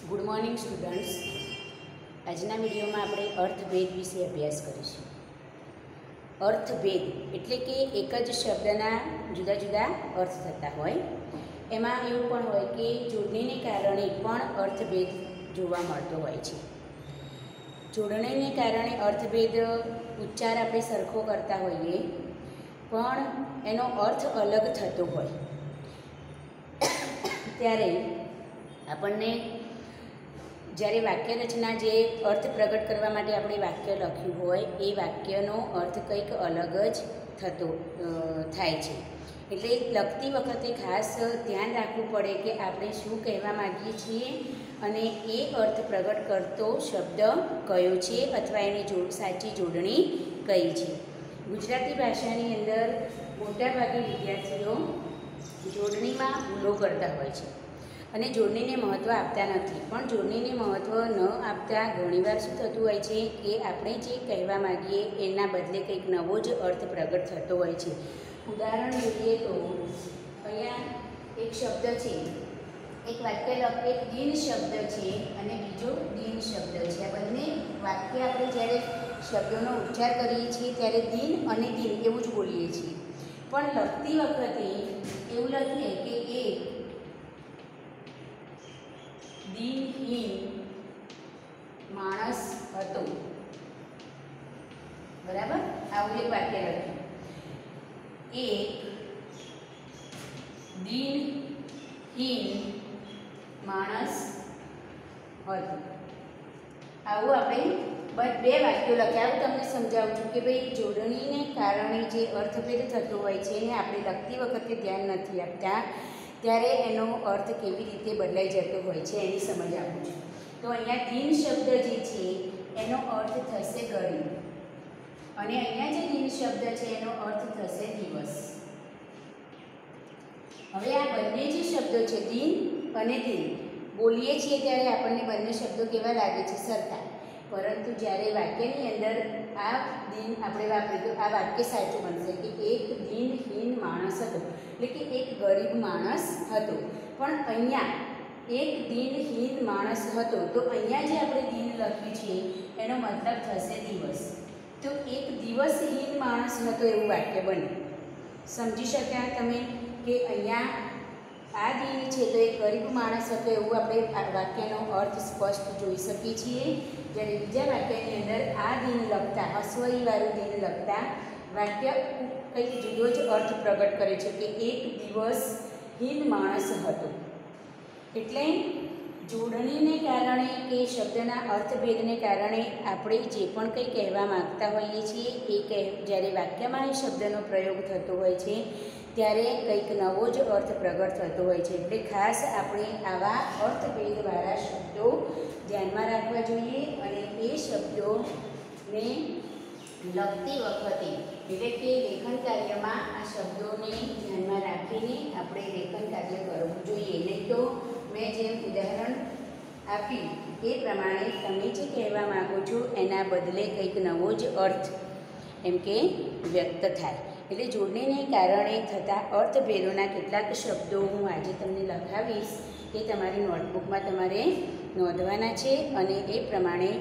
Good morning students. આજના વિડીયોમાં આપણે અર્થભેદ વિશે અભ્યાસ કરીશું. અર્થભેદ એટલે કે એક જ શબ્દના જુદા જુદા અર્થ થતા હોય. એમાં એવું પણ હોય કે જોડણીને કારણે પણ અર્થભેદ જોવા મળતો હોય છે. જોડણીને કારણે અર્થભેદ ઉચ્ચાર આપણે સરખો કરતા હોઈએ પણ એનો અર્થ અલગ થતો હોય ત્યારે આપણને જ્યારે વાક્ય રચના જે અર્થ પ્રગટ કરવા માટે આપણે વાક્ય લખ્યું હોય એ વાક્યનો અર્થ કંઈક અલગ જ થાય છે. એટલે લખતી વખતે ખાસ ધ્યાન રાખવું પડે કે આપણે શું કહેવા માગીએ છીએ અને એ અર્થ પ્રગટ કરતો શબ્દ કયો છે અથવા એની સાચી જોડણી કઈ છે. ગુજરાતી ભાષાની અંદર મોટાભાગે વિદ્યાર્થીઓ જોડણીમાં ભૂલો કરતા હોય છે અને જોડણીને મહત્ત્વ આપતા નથી. પણ જોડણીને મહત્ત્વ ન આપતા ઘણીવાર શું થતું હોય છે કે આપણે જે કહેવા માગીએ એના બદલે કંઈક નવો જ અર્થ પ્રગટ થતો હોય છે. ઉદાહરણ જોઈએ તો અહીંયા એક શબ્દ છે, એક વાક્ય એક દિન શબ્દ છે અને બીજો દિન શબ્દ છે. આ બંને વાક્ય આપણે જ્યારે શબ્દોનો ઉચ્ચાર કરીએ છીએ ત્યારે દિન અને દિન એવું જ બોલીએ છીએ. પણ લખતી વખતે એવું લખીએ કે એક દિનહીન માણસ હતો. બરાબર, આવું એક વાક્ય લખ્યું. એક દિનહીન માણસ હતો. આવું આપણે બે વાક્યો લખ્યા. આવું તમને સમજાવું છું કે ભાઈ જોડણીને કારણે જે અર્થભેદ થતો હોય છે ને આપણે લખતી વખતે ધ્યાન નથી આપતા ત્યારે એનો અર્થ કેવી રીતે બદલાઈ જતો હોય છે એની સમજ આપું છું. તો અહીંયા દિન શબ્દ જે છે એનો અર્થ થશે ગરીબ અને અહીંયા જે દિન શબ્દ છે એનો અર્થ થશે દિવસ. હવે આ બંને જે શબ્દો છે દિન અને દિન બોલીએ છીએ ત્યારે આપણને બંને શબ્દો કેવા લાગે છે? સરખા. પરંતુ જ્યારે વાક્યની અંદર આ દિન આપણે વાપરીએ તો આ વાક્ય સાચું બનશે કે એક દિનહીન માણસ હતો, એટલે કે એક ગરીબ માણસ હતો. પણ અહીંયા એક દિનહીન માણસ હતો તો અહીંયા જે આપણે દિન લખ્યું છે એનો મતલબ થશે દિવસ. તો એક દિવસહીન માણસ હતો એવું વાક્ય બને. સમજી શક્યા તમે કે અહીંયા આ દિન છે તો એક ગરીબ માણસ હતો એવું આપણે આ વાક્યનો અર્થ સ્પષ્ટ જોઈ શકીએ છીએ. જ્યારે બીજા વાક્યની અંદર આ દિન લખતા અસ્વરીવાળું દિન લખતા વાક્ય કંઈક જુદો જ અર્થ પ્રગટ કરે છે કે એક દિવસહીન માણસ હતો. એટલે જોડણીને કારણે કે શબ્દના અર્થભેદને કારણે આપણે જે પણ કંઈ કહેવા માગતા હોઈએ છીએ એ જ્યારે વાક્યમાં એ શબ્દનો પ્રયોગ થતો હોય છે ત્યારે કંઈક નવો જ અર્થ પ્રગટ થતો હોય છે. એટલે ખાસ આપણે આવા અર્થભેદવાળા શબ્દો ધ્યાનમાં રાખવા જોઈએ અને એ શબ્દોને લખતી વખતે એટલે કે લેખન કાર્યમાં આ શબ્દોને ધ્યાનમાં રાખીને આપણે લેખન કાર્ય કરવું જોઈએ. નહીં તો મેં જેમ ઉદાહરણ આપ્યું એ પ્રમાણે તમે જે કહેવા માગો છો એના બદલે કંઈક નવો જ અર્થ એમ કે વ્યક્ત થાય. એટલે જોડણીને કારણે થતા અર્થભેદોના કેટલાક શબ્દો હું આજે તમને લખાવીશ એ તમારી નોટબુકમાં તમારે નોંધવાના છે અને એ પ્રમાણે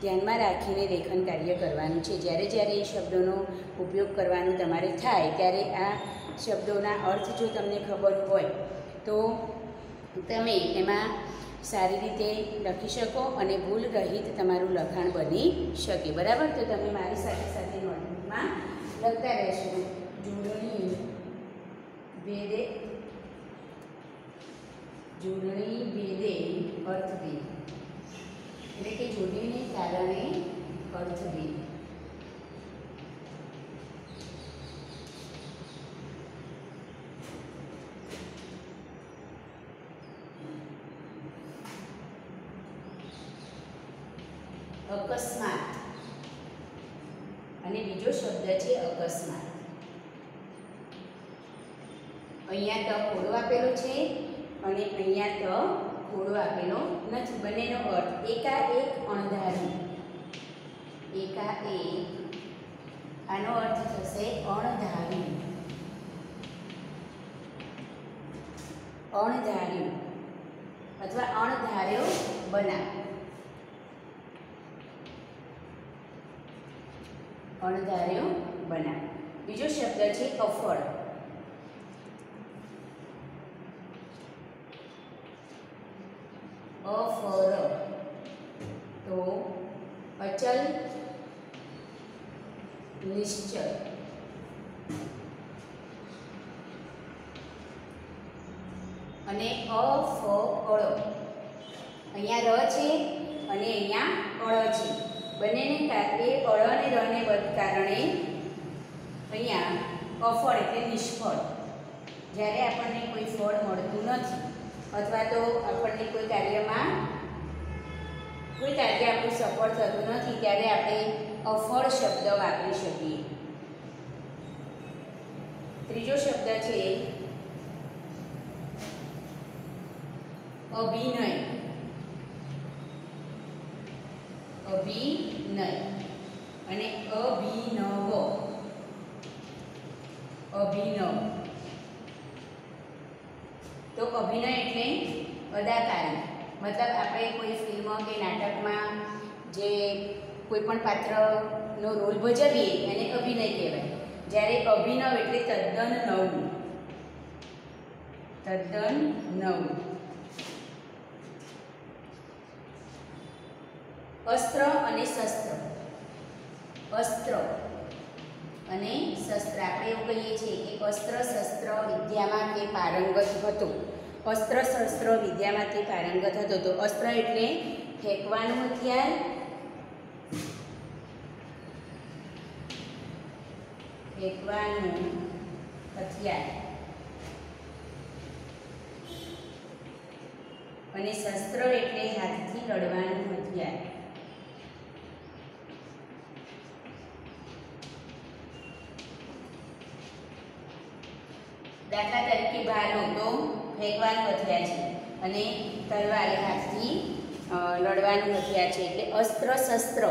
ધ્યાનમાં રાખીને લેખન કાર્ય કરવાનું છે. જ્યારે જ્યારે એ શબ્દોનો ઉપયોગ કરવાનું તમારે થાય ત્યારે આ શબ્દોના અર્થ જો તમને ખબર હોય તો તમે એમાં સારી રીતે લખી શકો અને ભૂલ રહિત તમારું લખાણ બની શકે. બરાબર, તો તમે મારી સાથે સાથે નોટબુકમાં લખતા રહેશો. જોડણી ભેદે અર્થભેદ એટલે કે જોડણીને કારણે અર્થભેદ. અકસ્માત અને બીજો શબ્દ છે અકસ્માત. અહીંયા ત ખોડો આપેલો છે અને અહીંયા ત ખોડો આપેલો નથી. બંનેનો અર્થ એકાએક અણધારી. એકાએક આનો અર્થ થશે અણધારી. અણધાર્યું અથવા અણધાર્યો બનાવ. અણધાર્યો બનાવ. બીજો શબ્દ છે અફળ. અફર તો અચલ, નિશ્ચલ. અને અફળ, અહીંયા ર છે અને અહીંયા અળ છે. બંનેને એ અળ અને રને કારણે અહીંયા અફળ એટલે નિષ્ફળ. જ્યારે આપણને કોઈ ફળ મળતું નથી અથવા તો આપણને કોઈ કાર્ય આપણું સફળ થતું નથી ત્યારે આપણે અફળ શબ્દ વાપરી શકીએ. ત્રીજો શબ્દ છે અભિનય. અભિનય અને અભિનવ. અભિનવ તો અભિનય એટલે અદાકારી. મતલબ આપણે કોઈ ફિલ્મ કે નાટકમાં જે કોઈ પણ પાત્રનો રોલ ભજવીએ એને અભિનય કહેવાય. જ્યારે અભિનવ એટલે તદ્દન નવું. તદ્દન નવું. અસ્ત્ર અને શસ્ત્ર. અસ્ત્ર અને શસ્ત્ર આપણે એવું કહીએ છીએ કે અસ્ત્ર શસ્ત્ર વિદ્યામાં તે પારંગત હતો. અસ્ત્ર શસ્ત્ર વિદ્યામાં તે પારંગત હતો. તો અસ્ત્ર એટલે ફેંકવાનું હથિયાર, ફેંકવાનું હથિયાર. અને શસ્ત્ર એટલે હાથથી લડવાનું હથિયાર. દાખલા તરીકે ભાલો તો ફેંકવાનું હથિયાર છે અને તલવાર એ હાથથી લડવાનું હથિયાર છે. એટલે અસ્ત્ર શસ્ત્ર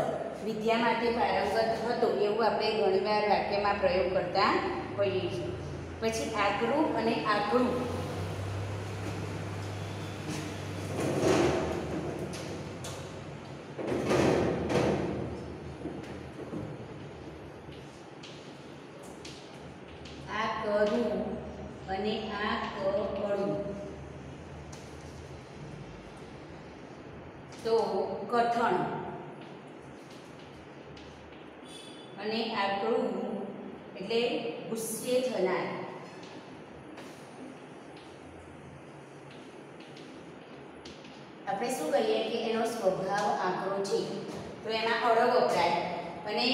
વિદ્યા માટે પારંગત હતો એવું આપણે ઘણીવાર વાક્યમાં પ્રયોગ કરતા હોઈએ છીએ. પછી આકરું અને આકરું. આ કરું અને આ કળું. તો કઠણ અને આકળું એટલે ગુસ્સે થનાર. આપણે શું કહીએ કે એનો સ્વભાવ આકરો છે તો એમાં અળ વપરાય. અને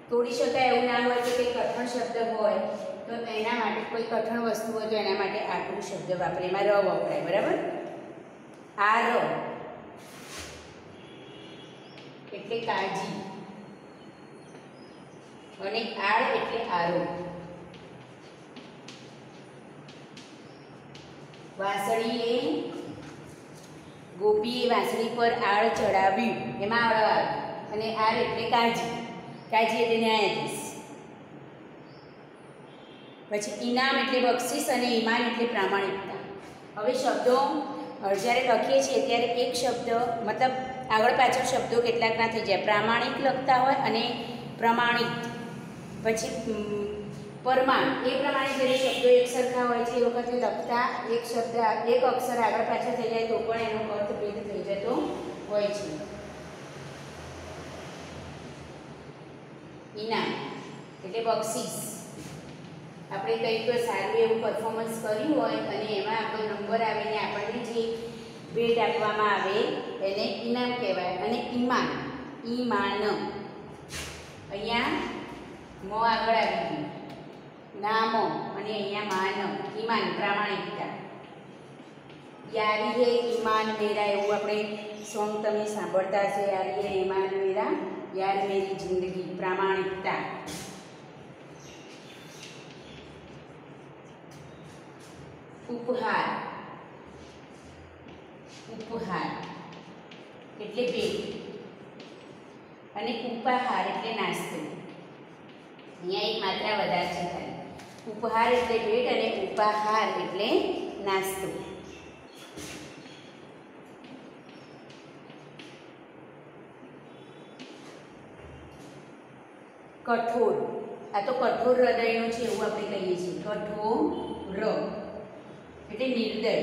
તોડી શકાય એવું ના હોય તો કંઈ કઠણ શબ્દ હોય તો એના માટે કોઈ કઠણ વસ્તુ હોય તો એના માટે આકરું શબ્દ વાપરે. એમાં ર વપરાય. બરાબર. આ ર એટલે કાળજી અને આળ એટલે આરો. વાંસળીએ ગોપીએ વાંસળી પર આળ ચડાવ્યું એમાં આળ આવે. અને આર એટલે કાળજી. કાળજી એટલે ન્યાયાધીશ. પછી ઇનામ એટલે બક્ષિસ અને ઈમાન એટલે પ્રામાણિકતા. હવે શબ્દો જ્યારે લખીએ છીએ ત્યારે એક શબ્દ મતલબ આગળ પાછળ શબ્દો કેટલાકના થઈ જાય. પ્રામાણિક લખતા હોય અને પ્રમાણિત. પછી પરમાણ એ પ્રમાણે જ્યારે શબ્દો એક સરખા હોય છે એ વખતે લખતા એક શબ્દ એક અક્ષર આગળ પાછળ થઈ જાય તો પણ એનો અર્થ ભેદ થઈ જતો હોય છે. ઇનામ એટલે બક્ષિસ. આપણે કંઈક સારું એવું પરફોર્મન્સ કર્યું હોય અને એમાં આપણો નંબર આવે ને આપણને જે ભેટ આપવામાં આવે એને ઇનામ કહેવાય. અને ઈમાન, ઈમાન અહીંયા મ આગળ આવી ગયું. નામ અને અહીંયા માન. ઈમાન પ્રામાણિકતા. યારી હે ઈમાન મેરા એવું આપણે સોંગ તમે સાંભળતા હશે. યારી હે ઈમાન મેરા યાર મેરી જિંદગી. પ્રામાણિકતા. ઉપહાર. ઉપહાર એટલે ભેટ અને ઉપાહાર એટલે નાસ્તો. અહીંયા એક માત્રા વધારે છે ખાલી. ઉપહાર એટલે ભેટ અને ઉપાહાર એટલે નાસ્તો. કઠોર, આ તો કઠોર હૃદયનો છે એવું આપણે કહીએ છીએ. કઠોર એટલે નિર્દય.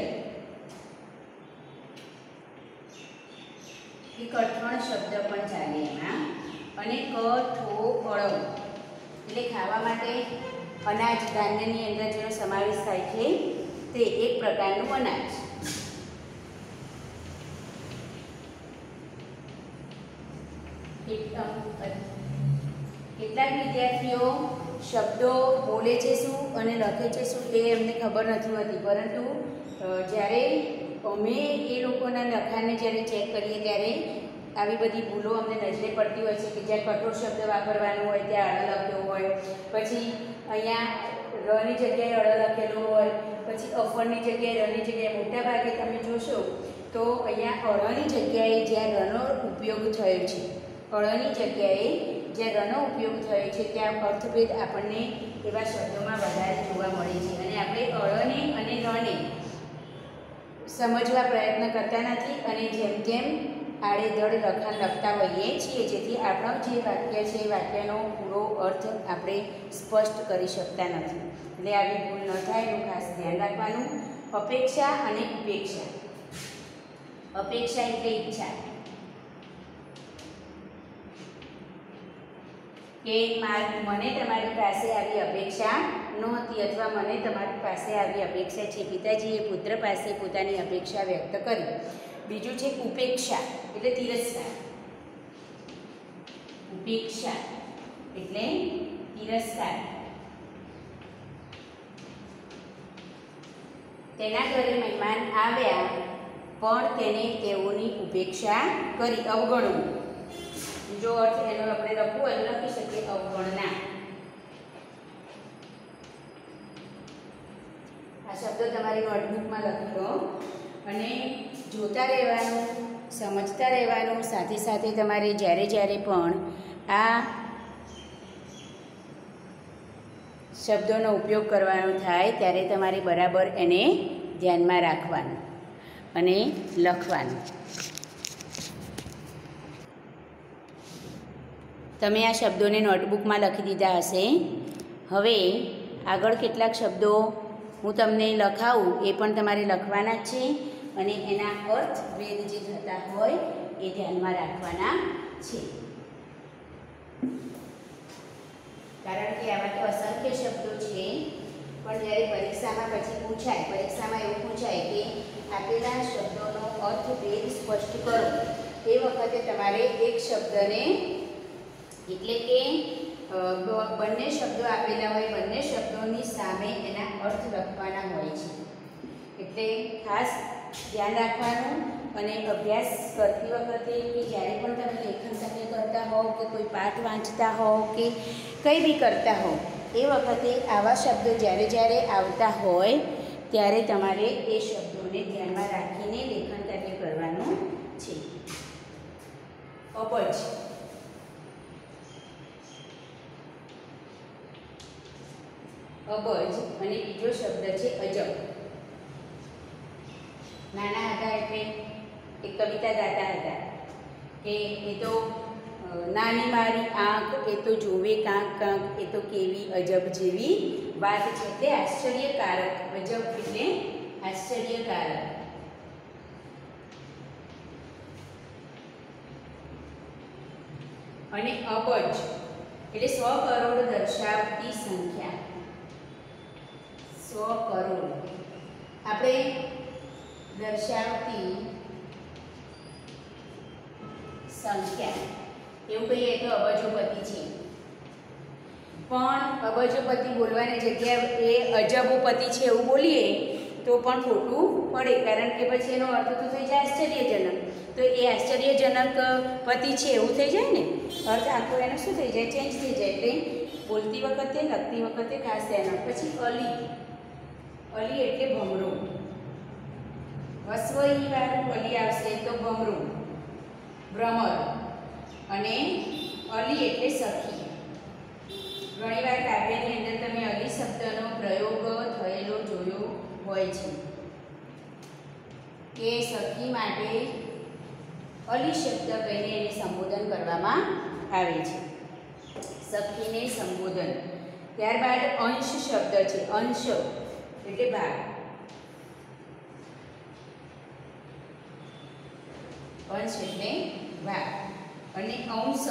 એ કઠણ શબ્દ પણ ચાલે એમાં. અને કઠોળ એટલે ખાવા માટે અનાજ, ધાન્યની અંદર જેનો સમાવેશ થાય છે તે એક પ્રકારનું અનાજ. કેટલાક વિદ્યાર્થીઓ શબ્દો બોલે છે શું અને લખે છે શું એ એમને ખબર નથી હોતી, પરંતુ જ્યારે અમે એ લોકોના લખાણને જ્યારે ચેક કરીએ ત્યારે આવી બધી ભૂલો અમને નજરે પડતી હોય છે કે જ્યાં કઠોર શબ્દ વાપરવાનો હોય ત્યાં અળ લખ્યો હોય, પછી અહીંયા રની જગ્યાએ અળ લખેલું હોય, પછી અફરની જગ્યાએ રની જગ્યાએ. મોટા ભાગે તમે જોશો તો અહીંયા અળની જગ્યાએ જ્યાં રનો ઉપયોગ થયો છે, અળની જગ્યાએ જ્યાં રનો ઉપયોગ થયો છે ત્યાં અર્થભેદ આપણને એવા શબ્દોમાં વધારે જોવા મળે છે. અને આપણે અળને અને રને સમજવા પ્રયત્ન કરતા નથી અને જેમ તેમ આડેધડ લખાણ લખતા હોઈએ છીએ, જેથી આપણો જે વાક્ય છે એ વાક્યનો પૂરો અર્થ આપણે સ્પષ્ટ કરી શકતા નથી. એટલે આવી ભૂલ ન થાય એનું ખાસ ધ્યાન રાખવાનું. અપેક્ષા અને ઉપેક્ષા. અપેક્ષા એટલે ઈચ્છા, કે મને તમારી પાસે આવી અપેક્ષા નહોતી, અથવા મને તમારી પાસે આવી અપેક્ષા છે. પિતાજીએ પુત્ર પાસે પોતાની અપેક્ષા વ્યક્ત કરી. બીજું છે ઉપેક્ષા એટલે તિરસ્કાર. ઉપેક્ષા એટલે તિરસ્કાર. તેના ઘરે મહેમાન આવ્યા પણ તેને તેઓની ઉપેક્ષા કરી, અવગણવું. બીજો અર્થ એનો આપણે લખવું હોય તો લખી શકીએ અવગણના. આ શબ્દો તમારી નોટબુકમાં લખી લો અને જોતા રહેવાનું, સમજતા રહેવાનું. સાથે સાથે તમારે જ્યારે જ્યારે પણ આ શબ્દોનો ઉપયોગ કરવાનો થાય ત્યારે તમારે બરાબર એને ધ્યાનમાં રાખવાનું અને લખવાનું. તમે આ શબ્દોને નોટબુકમાં લખી દીધા હશે. હવે આગળ કેટલાક શબ્દો હું તમને લખાવું એ પણ તમારે લખવાના જ છે અને એના અર્થ ભેદ જે થતા હોય એ ધ્યાનમાં રાખવાના છે. કારણ કે આમાં તો અસંખ્ય શબ્દો છે, પણ જ્યારે પરીક્ષામાં પછી પૂછાય, પરીક્ષામાં એવું પૂછાય કે આપેલા શબ્દોનો અર્થ ભેદ સ્પષ્ટ કરો, એ વખતે તમારે એક શબ્દને એટલે કે બંને શબ્દો આપેલા હોય, બંને શબ્દોની સામે એના અર્થ લખવાના હોય છે. એટલે ખાસ ધ્યાન રાખવાનું. અને અભ્યાસ કરતી વખતે કે જ્યારે પણ તમે લેખન કાર્ય કરતા હોવ કે કોઈ પાઠ વાંચતા હોવ કે કંઈ બી કરતા હોવ, એ વખતે આવા શબ્દો જ્યારે જ્યારે આવતા હોય ત્યારે તમારે એ શબ્દોને ધ્યાનમાં રાખીને લેખન કાર્ય કરવાનું છે. અબજ. અબજ અને બીજો શબ્દ છે અજબ. નાના હતા એટલે એક કવિતા ગાતા હતા કે એ તો નાની મારી આંખ, એ તો જોવે કાંક કાંક, એ તો કેવી અજબ જેવી વાત છે. એટલે આશ્ચર્યકારક. અજબ એટલે આશ્ચર્યકારક. અને અબજ એટલે 100 કરોડ દર્શાવતી સંખ્યા. 100 કરોડ આપણે દર્શાવતી સંખ્યા એવું કહીએ તો અબજોપતિ છે. પણ અબજોપતિ બોલવાની જગ્યાએ એ અજબોપતિ છે એવું બોલીએ તો પણ ખોટું પડે, કારણ કે પછી એનો અર્થ તો થઈ જાય આશ્ચર્યજનક. તો એ આશ્ચર્યજનક પતિ છે એવું થઈ જાય ને, અર્થ આખો એનો શું થઈ જાય, ચેન્જ થઈ જાય. એટલે બોલતી વખતે, લખતી વખતે ખાસ ધ્યાન. પછી અલી. અલી એટલે ભમરો. હસ્વઈ વાળું અલી આવશે તો ભમરો, ભ્રમર. અને અલી એટલે સખી. ઘણીવાર કાવ્યની અંદર તમે અલી શબ્દનો પ્રયોગ થયેલો જોયો હોય છે કે સખી માટે અલી શબ્દ કહીને એને સંબોધન કરવામાં આવે છે. સખીને સંબોધન. ત્યારબાદ અંશ શબ્દ છે. અંશ એટલે ભાગ. અંશ એટલે ભાગ. અને અંશ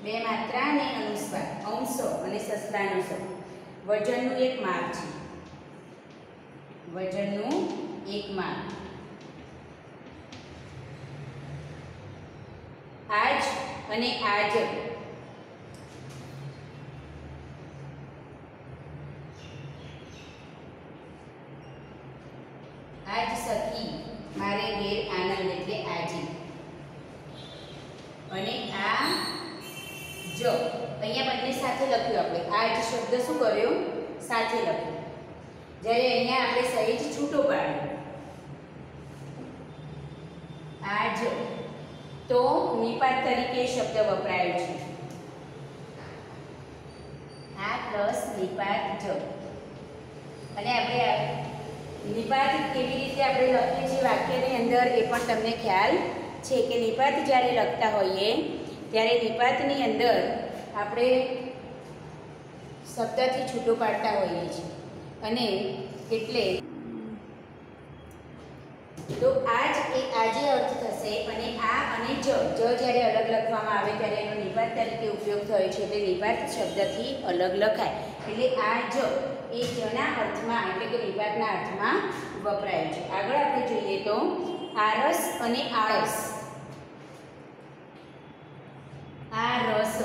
બે માત્રા અને અનુસ્વાર. અંશ અને સસલાનો સ. વજનનું એક માપ છે. વજનનું એક માપ. આજ અને આજ. આજ સખી મારે ઘેર આનંદ એટલે આજે. અને આ જ અહીંયા બંને સાથે લખ્યું આપણે. આ જ શબ્દ શું કર્યો? સાથે લખ્યો. જ્યારે અહીંયા આપણે સહેજ છૂટો પાડ્યો. આ જ તો નિપાત તરીકે શબ્દ વપરાયો છે. આ પ્લસ નિપાત જ. અને આપણે નિપાત કેવી રીતે આપણે લખીએ છીએ વાક્યની અંદર એ પણ તમને ખ્યાલ છે કે નિપાત જ્યારે લખતા હોઈએ ત્યારે નિપાતની અંદર આપણે શબ્દથી છૂટો પાડતા હોઈએ છીએ. અને એટલે તો આજ એ આજે અર્થ થશે. અને આ અને જ જ્યારે અલગ લખવામાં આવે ત્યારે એનો નિપાત તરીકે ઉપયોગ થયો છે. એટલે નિપાત શબ્દથી અલગ લખાય. એટલે આ જ એ જના અર્થમાં એટલે કે નિપાતના અર્થમાં વપરાય છે. આગળ આપણે જોઈએ તો આરસ અને આળસ. આ રસ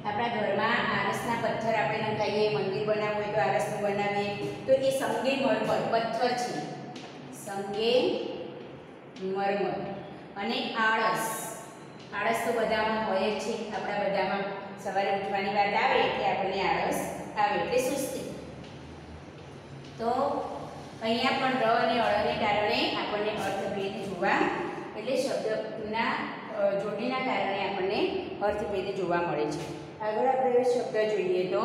આપણા ઘરમાં આરસના પથ્થર આપણે નખાઈએ. મંદિર બનાવવું હોય તો આરસનું બનાવીએ તો એ સંગે મરમર પથ્થર છે. સંગે મરમર. અને આળસ. આળસ તો બધામાં હોય જ છે. આપણા બધામાં સવારે ઉઠવાની વાત આવે એટલે આપણને આળસ આવે એટલે સુસ્તી. તો અહીંયા પણ ર અને અળને કારણે આપણને અર્થભેદ જોવા એટલે શબ્દના જોડીના કારણે આપણને અર્થભેદ જોવા મળે છે. આગળ આપણે શબ્દ જોઈએ તો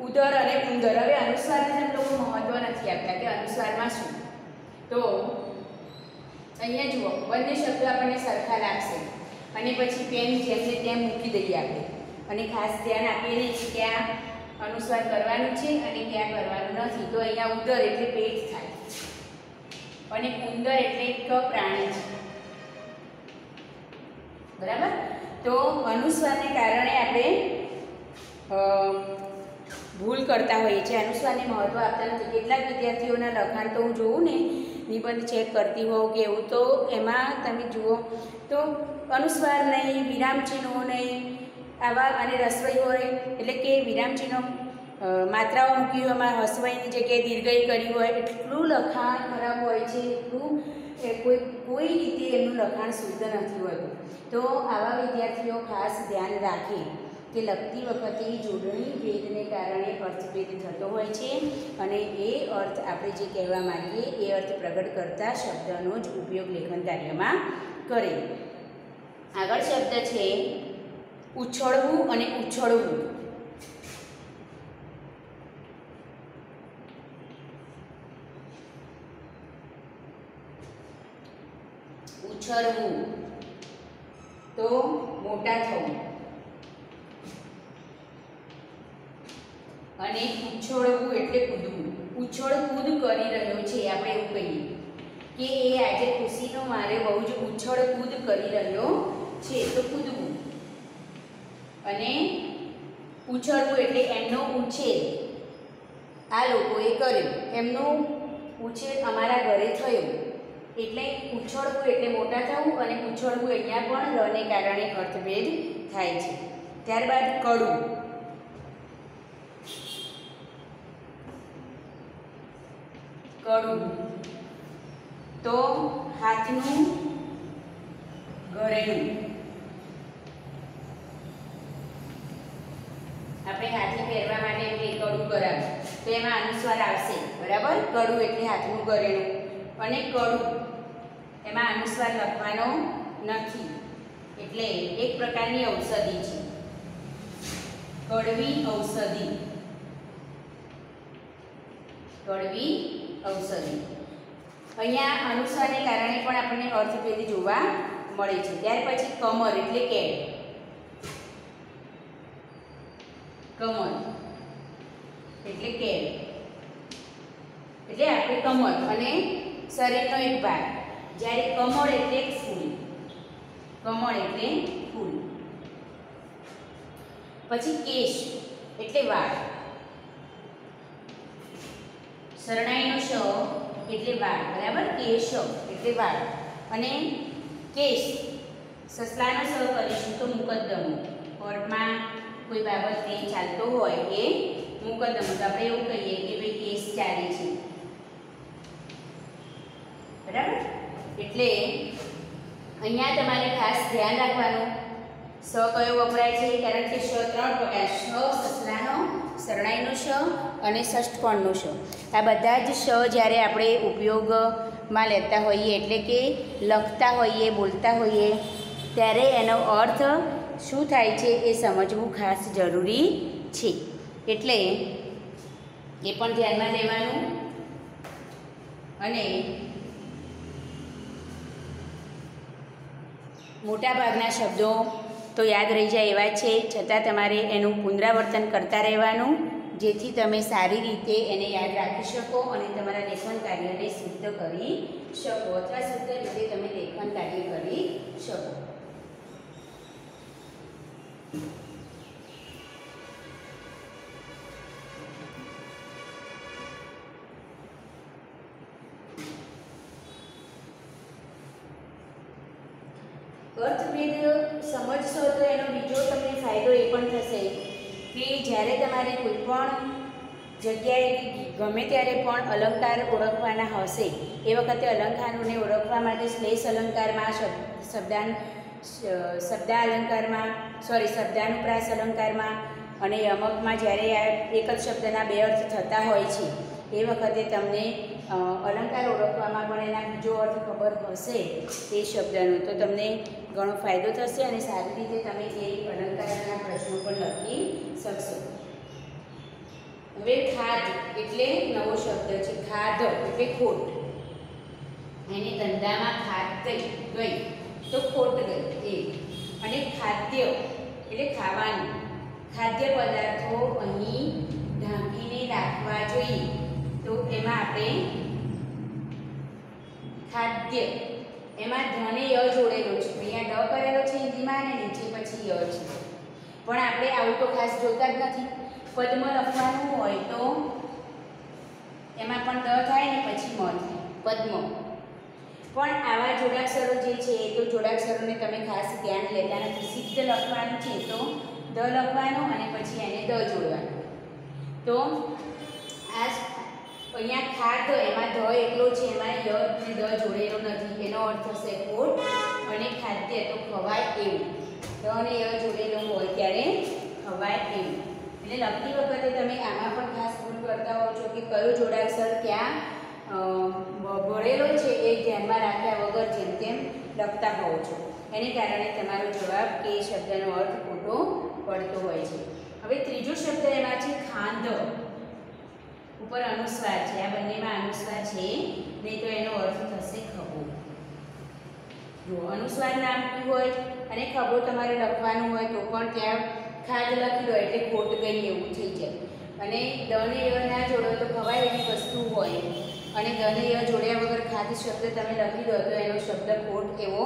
ઉદર અને ઉંદર. હવે અનુસ્વારને જેમ લોકો મહત્વ નથી આપતા કે અનુસ્વારમાં શું. તો અહીંયા જુઓ બંને શબ્દો આપણને સરખા લાગશે અને પછી પેન જેમને તેમ મૂકી દઈએ આપણે. અને ખાસ ધ્યાન આપીએ નહીં કે ક્યાં અનુસ્વાર કરવાનું છે અને ક્યાં કરવાનું નથી. તો અહીંયા ઉદર એટલે પેટ થાય અને ઉંદર એટલે એક પ્રાણી છે. બરાબર. તો અનુસ્વારને કારણે આપણે ભૂલ કરતા હોઈએ છીએ. અનુસ્વારને મહત્વ આપતા નથી. કેટલાક વિદ્યાર્થીઓના લખાણ તો હું જોઉં ને નિબંધ ચેક કરતી હોઉં કે એવું તો એમાં તમે જુઓ તો અનુસ્વાર નહીં, વિરામચિહ્નો નહીં, આવા અને રસવઈ હોય એટલે કે વિરામચિહ્નો માત્રાઓ મૂકી હોય, એમાં હસવાઈની જગ્યાએ દીર્ઘઈ કરી હોય. એટલું લખાણ ખરાબ હોય છે. એટલું કોઈ રીતે એમનું લખાણ શુદ્ધ નથી હોતું. તો આવા વિદ્યાર્થીઓ ખાસ ધ્યાન રાખે કે લખતી વખતે જોડણી ભેદને કારણે અર્થભેદ થતો હોય છે. અને એ અર્થ આપણે જે કહેવા માંગીએ એ અર્થ પ્રગટ કરતા શબ્દનો જ ઉપયોગ લેખન કાર્યમાં કરે. આગળ શબ્દ છે ઉછળવું અને ઉછળવું. ઉછળવું તો મોટા થવું અને ઉછળવું એટલે કૂદવું. ઉછળ કૂદ કરી રહ્યો છે આપણે એવું કહીએ કે એ આજે ખુશીનો મારે બહુ જ ઉછળ કૂદ કરી રહ્યો છે તો કૂદવું. અને ઉછળવું એટલે એમનો ઉછેર આ લોકોએ કર્યો. એમનો ઉછેર અમારા ઘરે થયો. એટલે ઉછળવું એટલે મોટા થવું અને ઉછળવું અહીંયા પણ રને કારણે અર્થભેદ થાય છે. ત્યારબાદ કડું. કડું તો હાથનું ઘરેણું. આપણે હાથે પહેરવા માટે એટલે કડું કરાવ્યું તો એમાં અનુસ્વાર આવશે. બરાબર. કડું એટલે હાથનું ઘરેણું. અને કડું એમાં અનુસ્વાર લખવાનો નથી એટલે એક પ્રકારની ઔષધિ છે. કડવી ઔષધિ. કડવી ઔષધિ. અહીંયા અનુસ્વારને કારણે પણ આપણને અર્થભેદ જોવા મળે છે. ત્યાર પછી કમર એટલે કેડ. કમળ એટલે કેળ, એટલે આપણે કમળ અને શરીરનો એક ભાગ. જ્યારે કમળ એટલે ફૂલ, કમળ એટલે ફૂલ. પછી કેશ એટલે વાળ, શરણાઈનો શ એટલે વાળ, બરાબર. કેશ એટલે વાળ. અને કેશ સસલાનો સ કરીશું તો મુકદ્દમો, કોર્ટમાં કોઈ બાબતે ચાલતો હોય એ મુકદ્દમો. તો આપણે એવું કહીએ કે ભાઈ કેસ ચાલે છે, બરાબર. એટલે અહીંયા તમારે ખાસ ધ્યાન રાખવાનું સ કયો વપરાય છે, કારણ કે શ 3 પ્રકાર: શ સસલાનો, શરણાઈનો શ અને ષષ્ઠકોણનો શ. આ બધા જ શ જ્યારે આપણે ઉપયોગમાં લેતા હોઈએ, એટલે કે લખતા હોઈએ, બોલતા હોઈએ, ત્યારે એનો અર્થ શું થાય છે એ સમજવું ખાસ જરૂરી છે. એટલે એ પણ ધ્યાનમાં લેવાનું. અને મોટાભાગના શબ્દો તો યાદ રહી જાય એવા છે, છતાં તમારે એનું પુનરાવર્તન કરતા રહેવાનું, જેથી તમે સારી રીતે એને યાદ રાખી શકો અને તમારા લેખન કાર્યને સિદ્ધ કરી શકો, અથવા શુદ્ધ રીતે તમે લેખન કાર્ય કરી શકો. અર્થભેદ સમજશો તો એનો બીજો તમને ફાયદો એ પણ થશે કે જ્યારે તમારે કોઈ પણ જગ્યાએ ગમે ત્યારે પણ અલંકાર ઓળખવાના હશે, એ વખતે અલંકારોને ઓળખવા માટે શ્લેષ અલંકારમાં, શબ્દાનુપ્રાસ અલંકારમાં અને યમકમાં જ્યારે આ એક જ શબ્દના બે અર્થ થતા હોય છે, એ વખતે તમને અલંકાર ઓળખવામાં પણ એના બીજો અર્થ ખબર હશે તે શબ્દનો, તો તમને ઘણો ફાયદો થશે અને સારી રીતે તમે એ અલંકારના પ્રશ્નો પણ લખી શકશો. હવે ખાધ એટલે નવો શબ્દ છે. ખાધ એટલે ખોટ, એની ધંધામાં ખાધ ગઈ તો ખોટ ગઈ એ. અને ખાદ્ય એટલે ખાવાનું, ખાદ્ય પદાર્થો અહીં ઢાંકીને રાખવા જોઈએ, તો એમાં આપણે ખાદ્ય, એમાં ધને ય જોડેલો છે, અહીંયા ડ કરેલો છે હિન્દીમાં અને નીચે પછી ય છે, પણ આપણે આવું તો ખાસ જોતા જ નથી. પદ્મ લખવાનું હોય તો એમાં પણ દ થાય ને પછી મ થાય, પદ્મ. પણ આવા જોડાક્ષરો જે છે એ તો જોડાક્ષરોને તમે ખાસ ધ્યાન લેતા નથી. સિદ્ધ લખવાનું છે તો દ લખવાનું અને પછી એને દ જોડવાનું. તો આ અહીંયા ખાધ, એમાં ધ એકલો છે, એમાં ય અને દ જોડેલો નથી, એનો અર્થ થશે ખોટ. અને ખાદ્ય તો ખવાય એવું, દ અને ય જોડેલો હોય ત્યારે ખવાય એવું. એટલે લખતી વખતે તમે આમાં પણ ખાસ ભૂલ કરતા હોવ છો કે કયો જોડાક્ષર ક્યાં ભળેલો છે એ ધ્યાનમાં રાખ્યા વગર જેમ તેમ લખતા હોવ છો, એને કારણે તમારો જવાબ કે શબ્દનો અર્થ ખોટો પડતો હોય છે. હવે ત્રીજો શબ્દ એમાં છે ખાંધ, ઉપર અનુસ્વાર છે, આ બંનેમાં અનુસ્વાર છે નહીં તો એનો અર્થ થશે ખભો. જો અનુસ્વાર ના આપ્યું હોય અને ખભો તમારે લખવાનું હોય તો પણ ત્યાં ખાધ લખી દો એટલે ખોટ ગઈ એવું થઈ જાય. અને દ ને ય ના જોડો તો ખવાય એવી વસ્તુ હોય અને દ ને ય જોડ્યા વગર ખાધ શબ્દ તમે લખી દો તો એનો શબ્દ ખોટ એવો,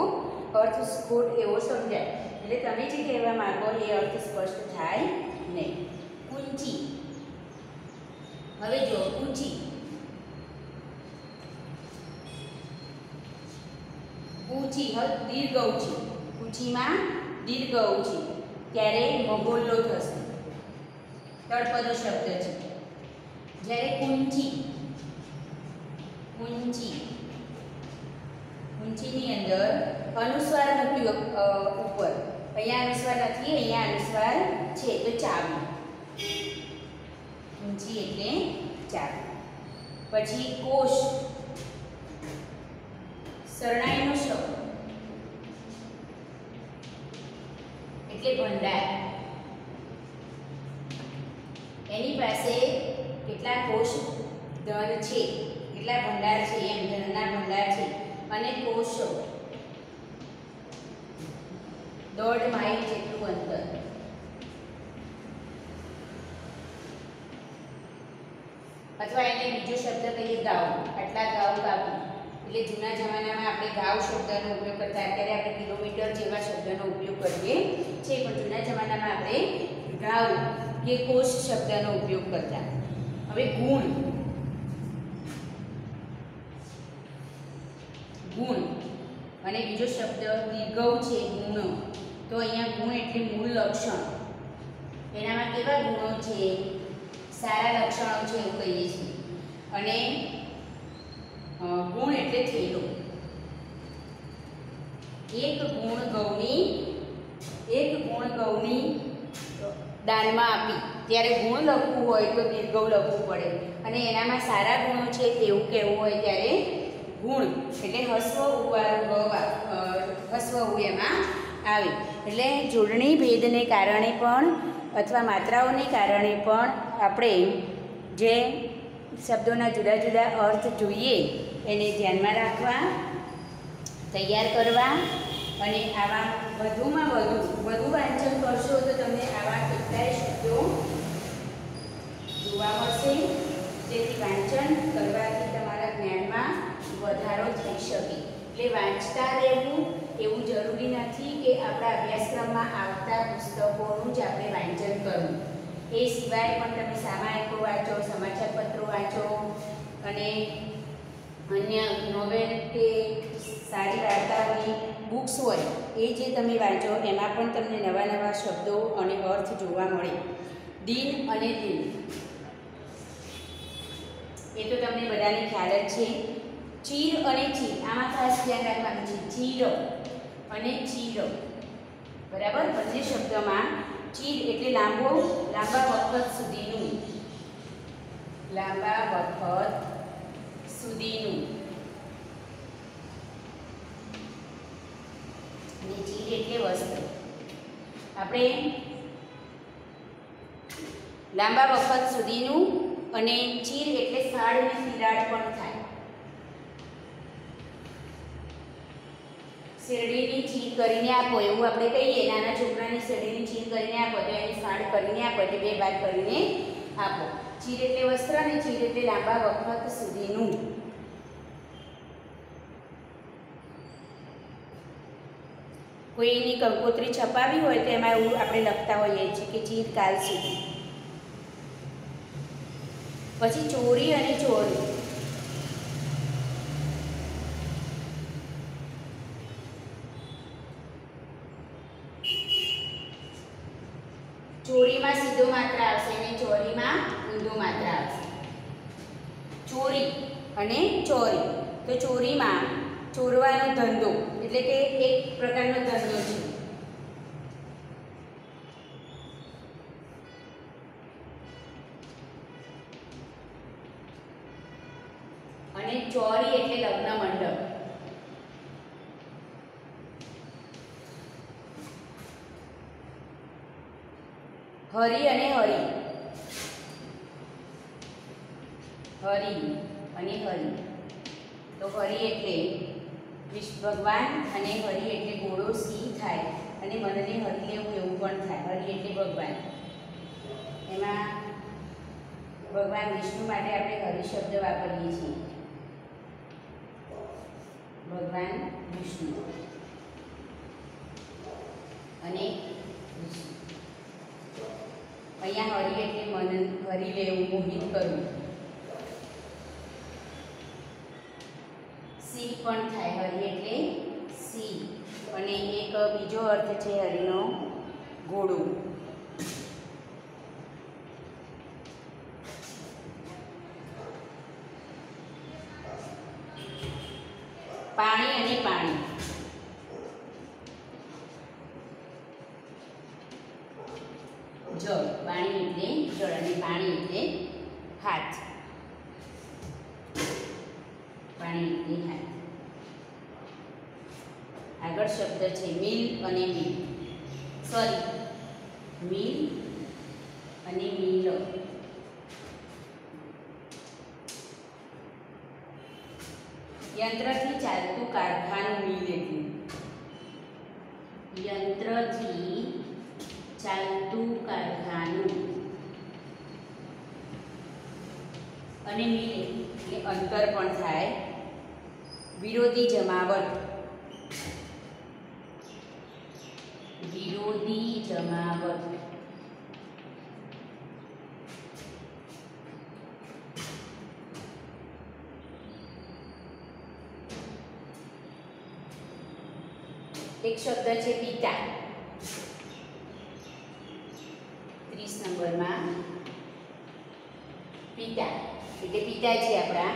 અર્થ ખોટ એવો સમજાય. એટલે તમે જે કહેવા માંગો એ અર્થ સ્પષ્ટ થાય નહીં. ઊંચી, હવે જો ઊંચી, ઊંચી દીર્ઘ ઊંચી, ઊંચીમાં દીર્ઘ ઊંચી, ત્યારે મગોલ્લો થશે, તળપદો શબ્દ છે. જ્યારે ઊંચી, ઊંચી, ઊંચીની અંદર અનુસ્વાર મૂક્યો ઉપર, અહીંયા અનુસ્વાર નથી, અહીંયા અનુસ્વાર છે તો ચાવી, ઊંચી એટલે ચાવી. પછી કોશ, શરણાઈનો શબ્દ એટલે ભંડાર, એની પાસે કેટલા કોષ ધન છે, કેટલા ભંડાર છે, એમ ધનના ભંડાર છે. અને કોષો 1.5 માઇલ જેટલું અંતર, બીજો શબ્દ કહીએ ગાઉ, આટલા ગાઉ કાપી. એટલે જૂના જમાનામાં આપણે ગાઉ શબ્દનો ઉપયોગ કરતા, અત્યારે આપણે કિલોમીટર જેવા શબ્દનો ઉપયોગ કરીએ છીએ, પણ જૂના જમાનામાં આપણે ગાઉ કે કોષ શબ્દનો ઉપયોગ કરતા. હવે ગુણ, ગુણ અને બીજો શબ્દ દીર્ઘવ છે ગુણ. તો અહીંયા ગુણ એટલે મૂળ લક્ષણ, એનામાં કેવા ગુણો છે, સારા લક્ષણો છે એવું કહીએ છીએ. અને ગુણ એટલે થેલો. એક ગુણ ઘઉંની દાનમાં આપી, ત્યારે ગુણ લખવું હોય તો દીર્ઘવ લખવું પડે, અને એનામાં સારા ગુણો છે તેવું કહેવું હોય ત્યારે ગુણ એટલે હસ્વ ઉવાળું હસ્વ ઉ એમાં આવે. એટલે જોડણી ભેદને કારણે પણ અથવા માત્રાઓને કારણે પણ આપણે જે શબ્દોના જુદા જુદા અર્થ જોઈએ એને ધ્યાનમાં રાખવા, તૈયાર કરવા, અને આવા વધુમાં વધુ વાંચન કરશો તો તમને આવા કેટલાય શબ્દો જોવા મળશે, જેથી વાંચન કરવાથી તમારા જ્ઞાનમાં વધારો થઈ શકે. એટલે વાંચતા રહેવું એવું જરૂરી નથી કે આપણા અભ્યાસક્રમમાં આવતા પુસ્તકોનું જ આપણે વાંચન કરવું. એ સિવાય પણ તમે સામાયિકો વાંચો, સમાચાર પત્રો વાંચો, અને અન્ય નોવેલ કે સારી વાર્તાઓની બુક્સ હોય એ જે તમે વાંચો એમાં પણ તમને નવા નવા શબ્દો અને અર્થ જોવા મળે. દિન અને દિન એ તો તમને બધાને ખ્યાલ જ છે. ચીર અને ચીર, આમાં ખાસ ધ્યાન રાખવાનું છે. ચીર અને ચીર, બરાબર. બંને શબ્દમાં ચીર એટલે લાંબા વખત સુધીનું, લાંબા વખત સુધીનું, અને ચીર એટલે વસ્ત્ર. આપણે લાંબા વખત સુધીનું, અને ચીર એટલે ફાડ અને તિરાડ પણ થાય. શેરડીની ચીર કરીને આપો એવું આપણે કહીએ, નાના છોકરાની શેરડીની ચીર કરીને આપો તો એની ફાડ કરીને આપો એટલે બે ભાગ કરીને આપો. ચીર એટલે વસ્ત્ર અને ચીર એટલે લાંબા વખત સુધીનું. કોઈની કંકોત્રી છપાવી હોય તો એમાં એવું આપણે લખતા હોઈએ છીએ કે ચીરકાલ સુધી. પછી ચોરી અને ચોરી, ચોરીમાં સીધો માત્ર આવશે અને ચોરીમાં ઊંધો માત્ર આવશે. ચોરી અને ચોરી, તો ચોરીમાં ચોરવાનો ધંધો એટલે કે એક પ્રકારનો ધંધો છે. અને ચોરી એટલે લગ્ન મંડપ. હરી અને હરી, હરી અને હરી, તો હરી એટલે વિષ્ણુ ભગવાન અને હરી એટલે ઘોડો સિંહ થાય, અને મનને હરી લેવું એવું પણ થાય. હરી એટલે ભગવાન, એમાં ભગવાન વિષ્ણુ માટે આપણે હરિ શબ્દ વાપરીએ છીએ. ભગવાન વિષ્ણુ અને વિષ્ણુ. અહીંયા હરિ એટલે મન હરી લેવું, મોહિત કરવું. સિંહ પણ થાય, હરિ એટલે સિંહ, અને એક બીજો અર્થ છે હરિનો ઘોડો. પાણી અને પાણી, જળ. પાણી એટલે જળ અને પાણી એટલે હાથ. પાણી એટલે હાથ. આગળ શબ્દ છે મિલ અને મિલ, સોરી મિલ અને મિલ. યંત્રથી ચાલતું કારખાનું મિલ એટલે, યંત્રથી ચાલતું કારખાનું. અને મિલે એટલે અંતર પણ થાય. વિરોધી જમાવટ, વિરોધી જમાવટ. એક શબ્દ છે પિતા. 30 નંબરમાં પિતા એટલે પિતાજી આપણા.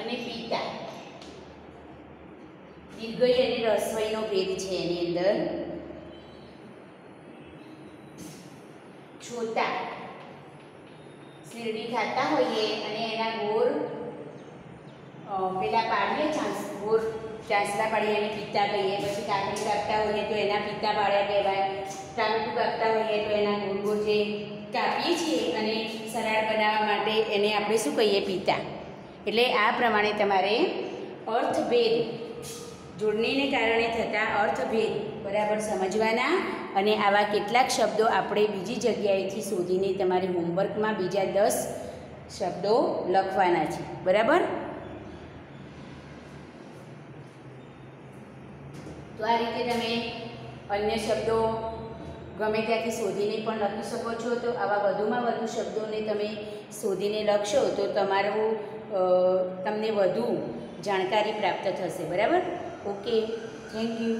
અને પિતા દીર્ઘઈ અને રસ્વઈનો ભેદ છે એની અંદર. છોટા શેરડી ખાતા હોઈએ અને એના ગોળ પેલા પાડીએ ગોળ ચાંસલા પાડીએ અને પિતા કહીએ. પછી કાકડી કાપતા હોઈએ તો એના પિતા પાડ્યા કહેવાય. ટામેટું કાપતા હોઈએ તો એના ગોળ ગોળ જે કાપીએ છીએ અને સલાડ બનાવવા માટે એને આપણે શું કહીએ? પિતા. એટલે આ પ્રમાણે તમારે અર્થભેદ, જોડણીને કારણે થતા અર્થભેદ બરાબર સમજવાના. અને આવા કેટલાક શબ્દો આપણે બીજી જગ્યાએથી શોધીને તમારે હોમવર્કમાં બીજા 10 શબ્દો લખવાના છે. બરાબર? તો આ રીતે તમે અન્ય શબ્દો ગમે ત્યાંથી શોધીને પણ લખી શકો છો. તો આવા વધુમાં વધુ શબ્દોને તમે શોધીને લખશો તો તમારું તમને વધુ જાણકારી પ્રાપ્ત થશે. બરાબર? Okay, thank you.